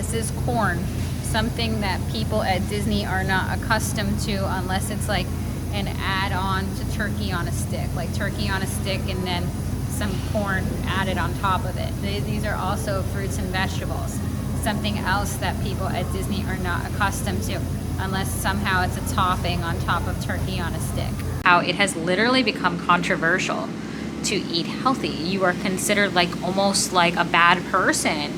This is corn, something that people at Disney are not accustomed to unless it's like an add-on to turkey on a stick, like turkey on a stick and then some corn added on top of it. These are also fruits and vegetables, something else that people at Disney are not accustomed to unless somehow it's a topping on top of turkey on a stick. How it has literally become controversial to eat healthy. You are considered like almost like a bad person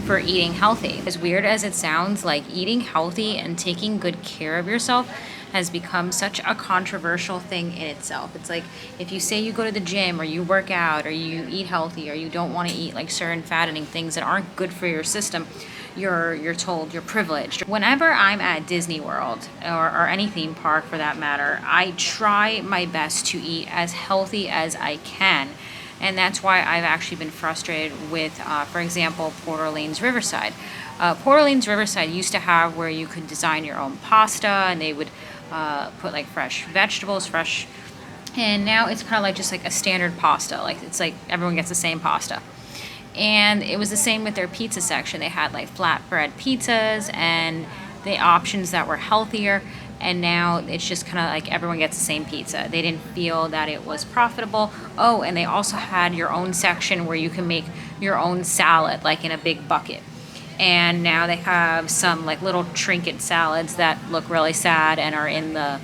for eating healthy. As weird as it sounds, like eating healthy and taking good care of yourself has become such a controversial thing in itself. It's like if you say you go to the gym or you work out or you eat healthy or you don't want to eat like certain fattening things that aren't good for your system, you're told you're privileged. Whenever I'm at Disney World or any theme park for that matter, I try my best to eat as healthy as I can. And that's why I've actually been frustrated with, for example, Port Orleans Riverside. Port Orleans Riverside used to have where you could design your own pasta and they would put like fresh vegetables, and now it's kind of like just like a standard pasta. Like it's like everyone gets the same pasta. And it was the same with their pizza section. They had like flatbread pizzas and the options that were healthier. And now it's just kind of like everyone gets the same pizza. They didn't feel that it was profitable. Oh, and they also had your own section where you can make your own salad, like in a big bucket. And now they have some like little trinket salads that look really sad and are in the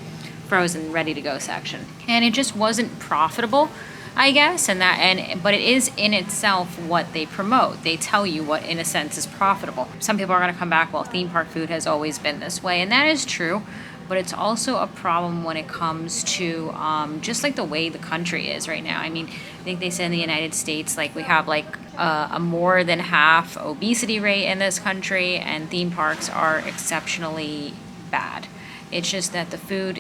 frozen ready to go section. And it just wasn't profitable, I guess, but it is in itself what they promote. They tell you what in a sense is profitable. Some people are going to come back, well, theme park food has always been this way, and that is true, but it's also a problem when it comes to just like the way the country is right now. I mean, I think they said in the United States, like we have like a more than half obesity rate in this country, and theme parks are exceptionally bad. It's just that the food,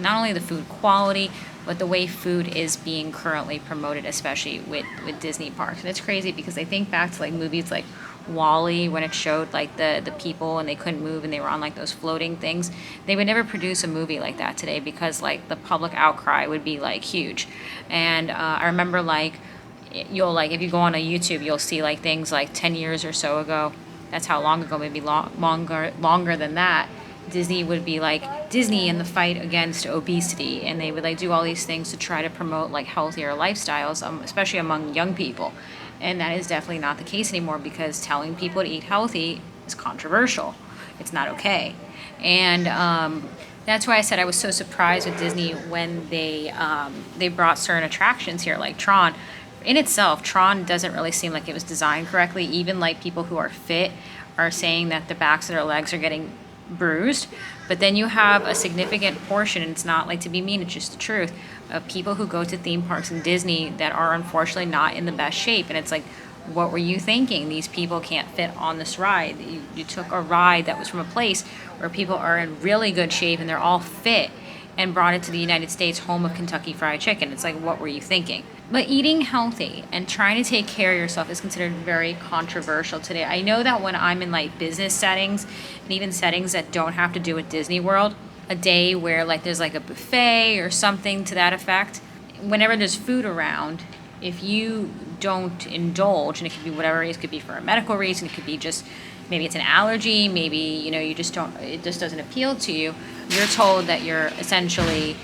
not only the food quality, but the way food is being currently promoted, especially with Disney parks. And it's crazy because I think back to like movies like Wall-E, when it showed like the people and they couldn't move and they were on like those floating things. They would never produce a movie like that today because like the public outcry would be like huge. And I remember like you'll like if you go on a YouTube, you'll see like things like 10 years or so ago. That's how long ago, maybe longer than that. Disney would be like Disney in the fight against obesity, and they would like do all these things to try to promote like healthier lifestyles, especially among young people. And that is definitely not the case anymore because telling people to eat healthy is controversial. It's not okay. And that's why I said I was so surprised with Disney when they brought certain attractions here, like Tron. In itself, Tron doesn't really seem like it was designed correctly. Even like people who are fit are saying that the backs of their legs are getting bruised. But then you have a significant portion, and it's not like to be mean, it's just the truth, of people who go to theme parks in Disney that are unfortunately not in the best shape. And it's like, what were you thinking? These people can't fit on this ride. You took a ride that was from a place where people are in really good shape and they're all fit and brought it to the United States, home of Kentucky Fried Chicken. It's like, what were you thinking? But eating healthy and trying to take care of yourself is considered very controversial today. I know that when I'm in like business settings and even settings that don't have to do with Disney World, a day where like there's like a buffet or something to that effect, whenever there's food around, if you don't indulge, and it could be whatever it is, it could be for a medical reason, it could be just maybe it's an allergy, maybe you just don't, it just doesn't appeal to you, you're told that you're essentially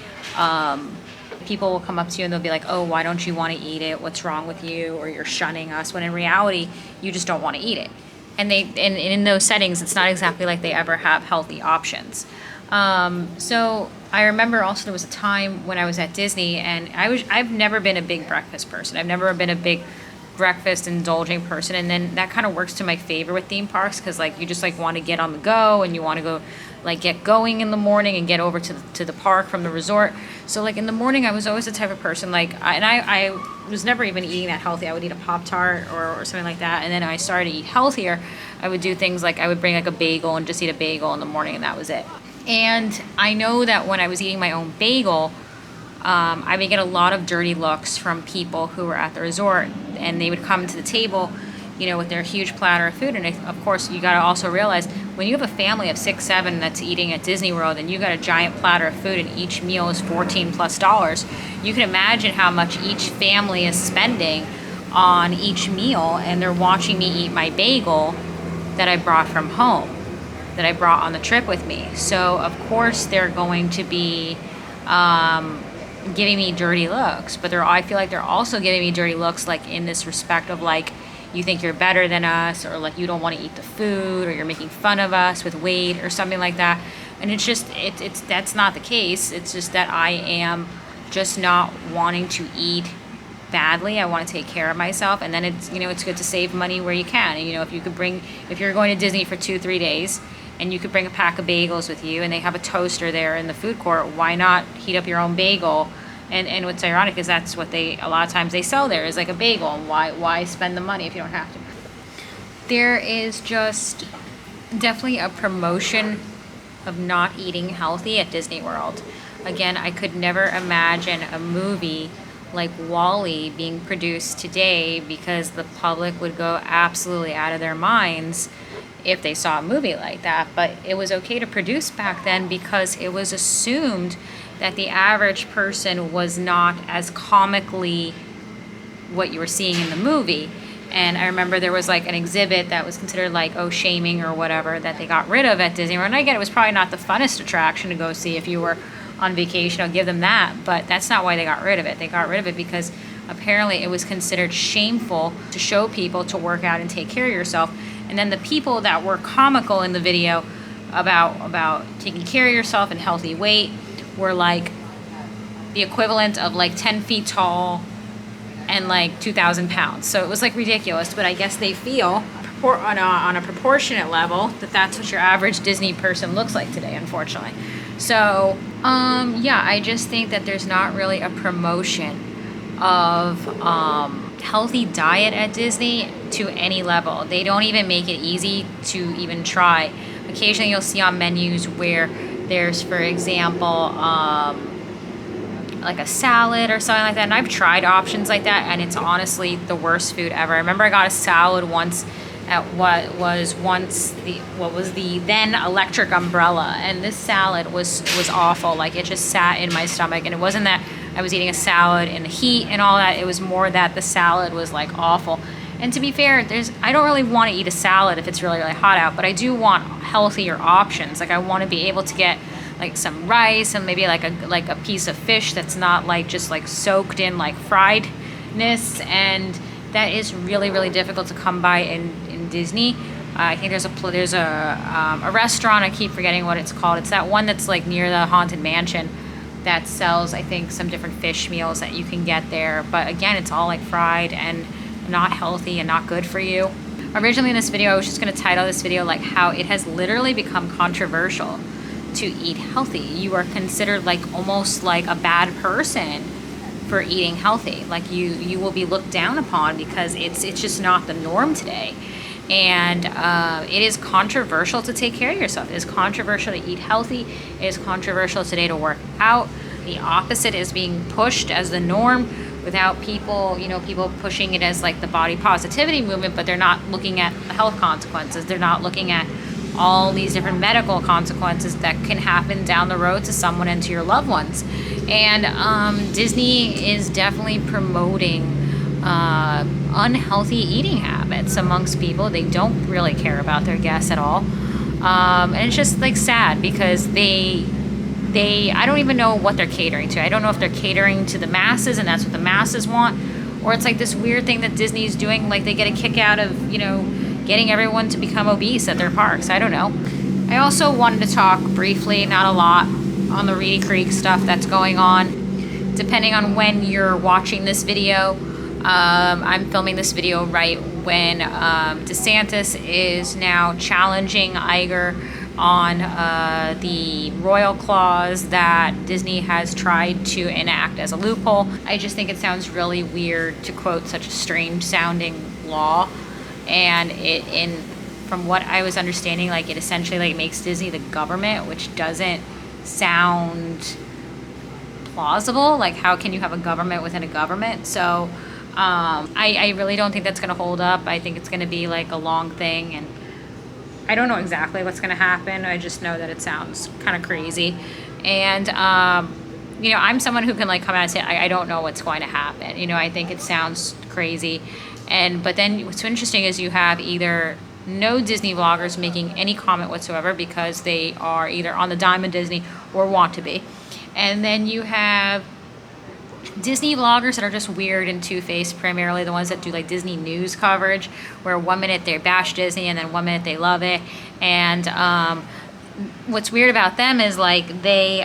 people will come up to you and they'll be like, oh, why don't you want to eat it, what's wrong with you, or you're shunning us, when in reality you just don't want to eat it. And in those settings, it's not exactly like they ever have healthy options. So I remember also there was a time when I was at Disney, and I've never been a big breakfast person. I've never been a big breakfast indulging person, and then that kind of works to my favor with theme parks because like you just like want to get on the go and you want to go like get going in the morning and get over to the park from the resort. So like in the morning I was always the type of person like I was never even eating that healthy. I would eat a Pop-Tart or something like that, and then I started to eat healthier. I would do things like I would bring like a bagel and just eat a bagel in the morning, and that was it. And I know that when I was eating my own bagel, I would get a lot of dirty looks from people who were at the resort, and they would come to the table, with their huge platter of food. And of course, you got to also realize when you have a family of 6, 7 that's eating at Disney World, and you got a giant platter of food, and each meal is $14+, you can imagine how much each family is spending on each meal, and they're watching me eat my bagel, that I brought from home, that I brought on the trip with me. So of course they're going to be giving me dirty looks, but I feel like they're also giving me dirty looks, like in this respect of like, you think you're better than us, or like you don't want to eat the food, or you're making fun of us with weight or something like that. And it's just, it's that's not the case. It's just that I am just not wanting to eat badly. I want to take care of myself, and then it's, you know, it's good to save money where you can. And, you know, if you're going to Disney for 2-3 days, and you could bring a pack of bagels with you, and they have a toaster there in the food court, why not heat up your own bagel? And what's ironic is that's what a lot of times they sell there, is like a bagel. And why spend the money if you don't have to? There is just definitely a promotion of not eating healthy at Disney World. Again, I could never imagine a movie like WALL-E being produced today, because the public would go absolutely out of their minds if they saw a movie like that. But it was okay to produce back then, because it was assumed that the average person was not as comically what you were seeing in the movie. And I remember there was like an exhibit that was considered like, oh, shaming or whatever, that they got rid of at Disney World. And again, it was probably not the funnest attraction to go see if you were on vacation. I'll give them that, but that's not why they got rid of it. They got rid of it because apparently it was considered shameful to show people to work out and take care of yourself. And then the people that were comical in the video about taking care of yourself and healthy weight were like the equivalent of like 10 feet tall and like 2,000 pounds. So it was like ridiculous, but I guess they feel on a proportionate level that that's what your average Disney person looks like today, unfortunately. So yeah, I just think that there's not really a promotion of healthy diet at Disney to any level. They don't even make it easy to even try. Occasionally you'll see on menus where there's, for example, like a salad or something like that. And I've tried options like that, and it's honestly the worst food ever. I remember I got a salad once at what was the then Electric Umbrella, and this salad was awful. Like, it just sat in my stomach, and it wasn't that I was eating a salad in the heat and all that. It was more that the salad was like awful. And to be fair, I don't really want to eat a salad if it's really, really hot out, but I do want healthier options. Like, I want to be able to get like some rice and maybe like a piece of fish that's not like just like soaked in like friedness, and that is really, really difficult to come by in Disney. I think there's a restaurant, I keep forgetting what it's called. It's that one that's like near the Haunted Mansion that sells, I think, some different fish meals that you can get there. But again, it's all like fried and not healthy and not good for you. Originally in this video, I was just going to title this video like how it has literally become controversial to eat healthy. You are considered like almost like a bad person for eating healthy. Like you will be looked down upon because it's just not the norm today. And it is controversial to take care of yourself. It is controversial to eat healthy. It is controversial today to work out. The opposite is being pushed as the norm, without people pushing it as like the body positivity movement, but they're not looking at the health consequences. They're not looking at all these different medical consequences that can happen down the road to someone and to your loved ones. And Disney is definitely promoting unhealthy eating habits amongst people. They don't really care about their guests at all. And it's just like sad because I don't even know what they're catering to. I don't know if they're catering to the masses and that's what the masses want, or it's like this weird thing that Disney's doing, like they get a kick out of, getting everyone to become obese at their parks. I don't know. I also wanted to talk briefly, not a lot, on the Reedy Creek stuff that's going on. Depending on when you're watching this video, I'm filming this video right when DeSantis is now challenging Iger on the royal clause that Disney has tried to enact as a loophole. I just think it sounds really weird to quote such a strange sounding law, and from what I was understanding, like it essentially like makes Disney the government, which doesn't sound plausible. Like, how can you have a government within a government? So I really don't think that's going to hold up. I think it's going to be like a long thing, and I don't know exactly what's going to happen. I just know that it sounds kind of crazy. And, I'm someone who can like come out and say, I don't know what's going to happen. I think it sounds crazy. But then what's interesting is you have either no Disney vloggers making any comment whatsoever because they are either on the dime of Disney or want to be. And then you have Disney vloggers that are just weird and two-faced, primarily the ones that do like Disney news coverage, where 1 minute they bash Disney and then 1 minute they love it. And what's weird about them is like they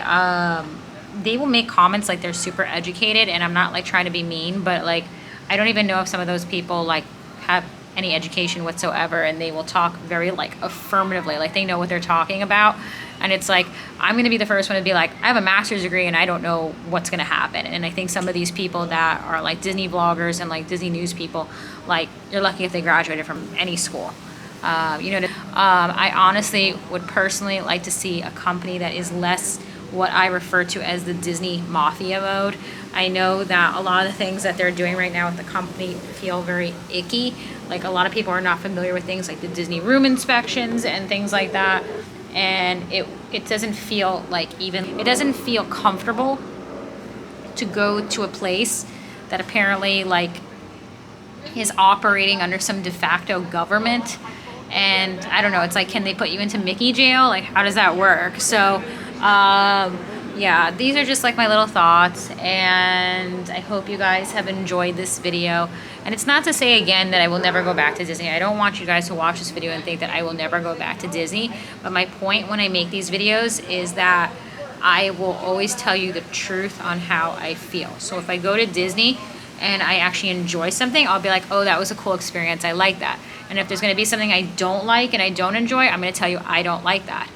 will make comments like they're super educated, and I'm not like trying to be mean, but like I don't even know if some of those people like have any education whatsoever, and they will talk very like affirmatively, like they know what they're talking about. And it's like, I'm going to be the first one to be like, I have a master's degree and I don't know what's going to happen. And I think some of these people that are like Disney vloggers and like Disney news people, like you're lucky if they graduated from any school. I honestly would personally like to see a company that is less what I refer to as the Disney mafia mode. I know that a lot of the things that they're doing right now with the company feel very icky. Like a lot of people are not familiar with things like the Disney room inspections and things like that. And it doesn't feel like it doesn't feel comfortable to go to a place that apparently like is operating under some de facto government. And I don't know, it's like, can they put you into Mickey jail? Like, how does that work? So, yeah, these are just like my little thoughts, and I hope you guys have enjoyed this video. And it's not to say again that I will never go back to Disney. I don't want you guys to watch this video and think that I will never go back to Disney. But my point when I make these videos is that I will always tell you the truth on how I feel. So if I go to Disney and I actually enjoy something, I'll be like, oh, that was a cool experience, I like that. And if there's going to be something I don't like and I don't enjoy, I'm going to tell you I don't like that.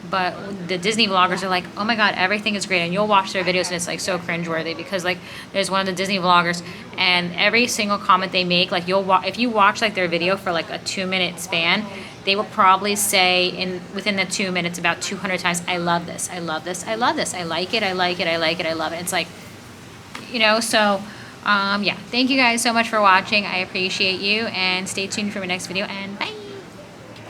But the Disney vloggers are like, oh my god, everything is great, and you'll watch their videos and it's like so cringeworthy, because like there's one of the Disney vloggers and every single comment they make, like if you watch like their video for like a 2-minute span, they will probably say within the 2 minutes about 200 times, I love this, I love this, I love this, I like it, I like it, I like it, I love it. It's like, so yeah, thank you guys so much for watching. I appreciate you, and stay tuned for my next video, and bye.